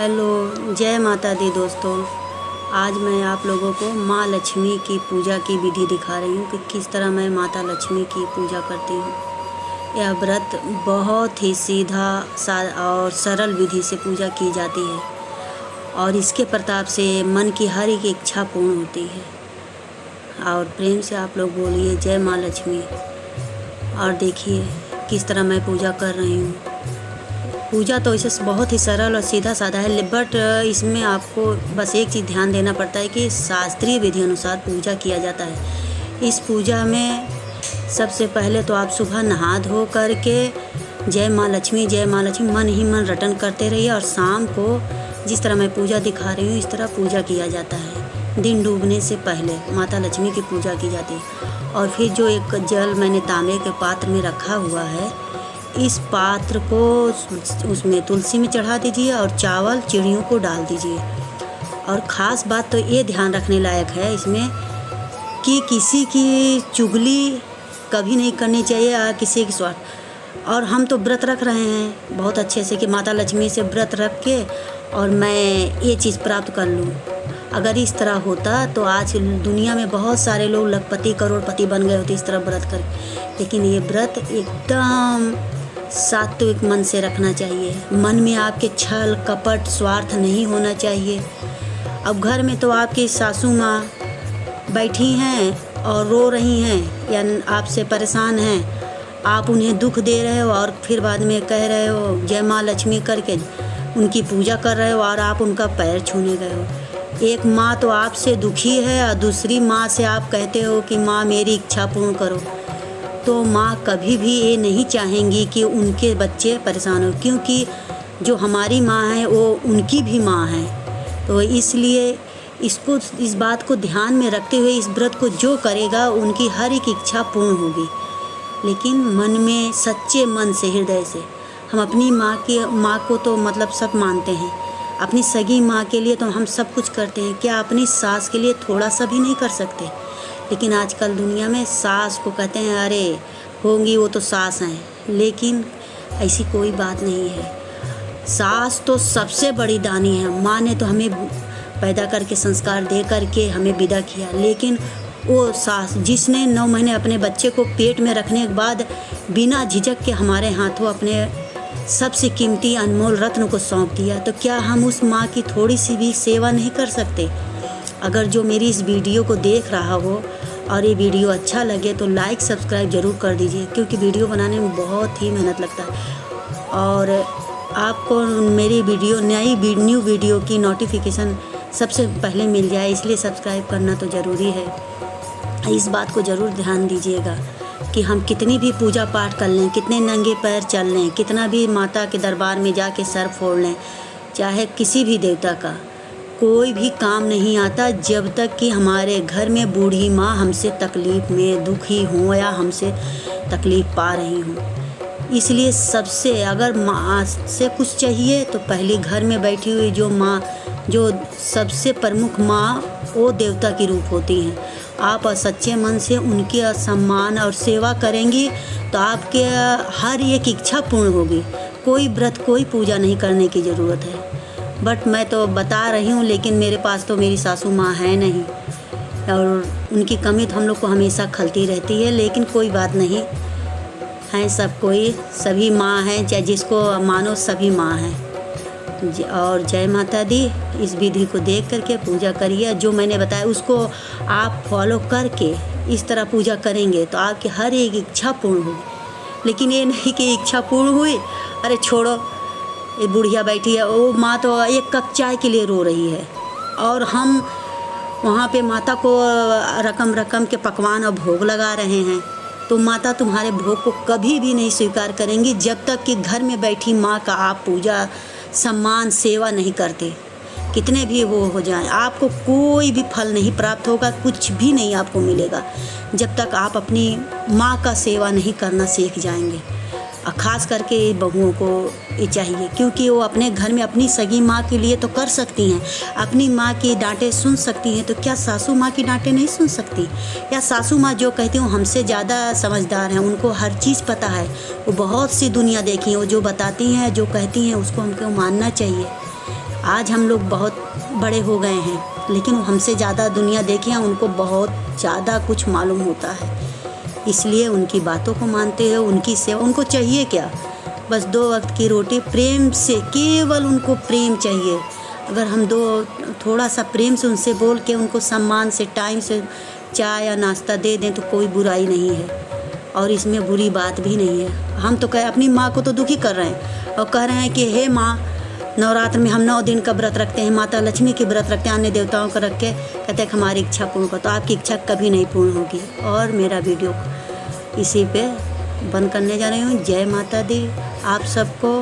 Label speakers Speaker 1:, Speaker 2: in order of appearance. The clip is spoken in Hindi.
Speaker 1: हेलो, जय माता दी दोस्तों। आज मैं आप लोगों को माँ लक्ष्मी की पूजा की विधि दिखा रही हूँ कि किस तरह मैं माता लक्ष्मी की पूजा करती हूँ। यह व्रत बहुत ही सीधा और सरल विधि से पूजा की जाती है और इसके प्रताप से मन की हर एक इच्छा पूर्ण होती है। और प्रेम से आप लोग बोलिए जय माँ लक्ष्मी। और देखिए किस तरह मैं पूजा कर रही हूँ। पूजा तो इसे बहुत ही सरल और सीधा साधा है, बट इसमें आपको बस एक चीज़ ध्यान देना पड़ता है कि शास्त्रीय विधि अनुसार पूजा किया जाता है। इस पूजा में सबसे पहले तो आप सुबह नहा धो करके जय माँ लक्ष्मी मन ही मन रटन करते रहिए और शाम को जिस तरह मैं पूजा दिखा रही हूँ इस तरह पूजा किया जाता है। दिन डूबने से पहले माता लक्ष्मी की पूजा की जाती है। और फिर जो एक जल मैंने तांबे के पात्र में रखा हुआ है, इस पात्र को उसमें तुलसी में चढ़ा दीजिए और चावल चिड़ियों को डाल दीजिए। और ख़ास बात तो ये ध्यान रखने लायक है इसमें कि किसी की चुगली कभी नहीं करनी चाहिए या किसी की स्वार्थ। और हम तो व्रत रख रहे हैं बहुत अच्छे से कि माता लक्ष्मी से व्रत रख के और मैं ये चीज़ प्राप्त कर लूँ। अगर इस तरह होता तो आज दुनिया में बहुत सारे लोग लखपति करोड़पति बन गए होते इस तरह व्रत कर। लेकिन ये व्रत एकदम सात्विक मन से रखना चाहिए। मन में आपके छल कपट स्वार्थ नहीं होना चाहिए। अब घर में तो आपकी सासू माँ बैठी हैं और रो रही हैं या आपसे परेशान हैं, आप उन्हें दुख दे रहे हो और फिर बाद में कह रहे हो जय माँ लक्ष्मी करके उनकी पूजा कर रहे हो और आप उनका पैर छूने गए हो। एक माँ तो आपसे दुखी है और दूसरी माँ से आप कहते हो कि माँ मेरी इच्छा पूर्ण करो, तो माँ कभी भी ये नहीं चाहेंगी कि उनके बच्चे परेशान हो, क्योंकि जो हमारी माँ है वो उनकी भी माँ है। तो इसलिए इस बात को ध्यान में रखते हुए इस व्रत को जो करेगा उनकी हर एक इच्छा पूर्ण होगी। लेकिन मन में सच्चे मन से हृदय से हम अपनी माँ को तो मतलब सब मानते हैं, अपनी सगी माँ के लिए तो हम सब कुछ करते हैं, क्या अपनी सास के लिए थोड़ा सा भी नहीं कर सकते? लेकिन आजकल दुनिया में सास को कहते हैं अरे होंगी वो तो सास हैं, लेकिन ऐसी कोई बात नहीं है। सास तो सबसे बड़ी दानी है। माँ ने तो हमें पैदा करके संस्कार दे करके हमें विदा किया, लेकिन वो सास जिसने 9 महीने अपने बच्चे को पेट में रखने के बाद बिना झिझक के हमारे हाथों अपने सबसे कीमती अनमोल रत्न को सौंप दिया, तो क्या हम उस माँ की थोड़ी सी भी सेवा नहीं कर सकते? अगर जो मेरी इस वीडियो को देख रहा हो और ये वीडियो अच्छा लगे तो लाइक सब्सक्राइब ज़रूर कर दीजिए, क्योंकि वीडियो बनाने में बहुत ही मेहनत लगता है। और आपको मेरी न्यू वीडियो की नोटिफिकेशन सबसे पहले मिल जाए, इसलिए सब्सक्राइब करना तो ज़रूरी है। इस बात को ज़रूर ध्यान दीजिएगा कि हम कितनी भी पूजा पाठ कर लें, कितने नंगे पैर चल लें, कितना भी माता के दरबार में जाके सर फोड़ लें, चाहे किसी भी देवता का, कोई भी काम नहीं आता जब तक कि हमारे घर में बूढ़ी माँ हमसे तकलीफ़ में दुखी हों या हमसे तकलीफ़ पा रही हों। इसलिए सबसे अगर माँ से कुछ चाहिए तो पहले घर में बैठी हुई जो सबसे प्रमुख माँ वो देवता की रूप होती हैं। आप सच्चे मन से उनके सम्मान और सेवा करेंगी तो आपके हर एक इच्छा पूर्ण होगी। कोई व्रत कोई पूजा नहीं करने की ज़रूरत है। बट मैं तो बता रही हूँ, लेकिन मेरे पास तो मेरी सासू माँ है नहीं और उनकी कमी तो हम लोग को हमेशा खलती रहती है। लेकिन कोई बात नहीं है, सभी माँ हैं, चाहे जिसको मानो सभी माँ हैं। और जय माता दी। इस विधि को देख करके पूजा करिए। जो मैंने बताया उसको आप फॉलो करके इस तरह पूजा करेंगे तो आपकी हर एक इच्छा पूर्ण होगी। लेकिन ये नहीं कि इच्छा पूर्ण हुई अरे छोड़ो ये बुढ़िया बैठी है, वो माँ तो एक कप चाय के लिए रो रही है और हम वहाँ पे माता को रकम के पकवान और भोग लगा रहे हैं, तो माता तुम्हारे भोग को कभी भी नहीं स्वीकार करेंगी जब तक कि घर में बैठी माँ का आप पूजा सम्मान सेवा नहीं करते। कितने भी वो हो जाए आपको कोई भी फल नहीं प्राप्त होगा, कुछ भी नहीं आपको मिलेगा जब तक आप अपनी माँ का सेवा नहीं करना सीख जाएंगे। और ख़ास करके बहुओं को ये चाहिए, क्योंकि वो अपने घर में अपनी सगी माँ के लिए तो कर सकती हैं, अपनी माँ की डांटें सुन सकती हैं, तो क्या सासू माँ की डांटें नहीं सुन सकती? या सासू माँ जो कहती हूँ हमसे ज़्यादा समझदार हैं, उनको हर चीज़ पता है, वो बहुत सी दुनिया देखी है, वो जो बताती हैं जो कहती हैं उसको हमको मानना चाहिए। आज हम लोग बहुत बड़े हो गए हैं, लेकिन हमसे ज़्यादा दुनिया देखी है, उनको बहुत ज़्यादा कुछ मालूम होता है, इसलिए उनकी बातों को मानते हैं, उनकी सेवा। उनको चाहिए क्या? बस 2 वक्त की रोटी, प्रेम से, केवल उनको प्रेम चाहिए। अगर हम थोड़ा सा प्रेम से उनसे बोल के, उनको सम्मान से, टाइम से चाय या नाश्ता दे दें तो कोई बुराई नहीं है, और इसमें बुरी बात भी नहीं है। हम तो अपनी माँ को तो दुखी कर रहे हैं और कह रहे हैं कि हे माँ, नवरात्र में हम 9 दिन का व्रत रखते हैं, माता लक्ष्मी की व्रत रखते हैं, अन्य देवताओं का रख के, कहते हैं कि हमारी इच्छा पूर्ण करो। तो आपकी इच्छा कभी नहीं पूर्ण होगी। और मेरा वीडियो इसी पे बंद करने जा रही हूँ। जय माता दी आप सबको।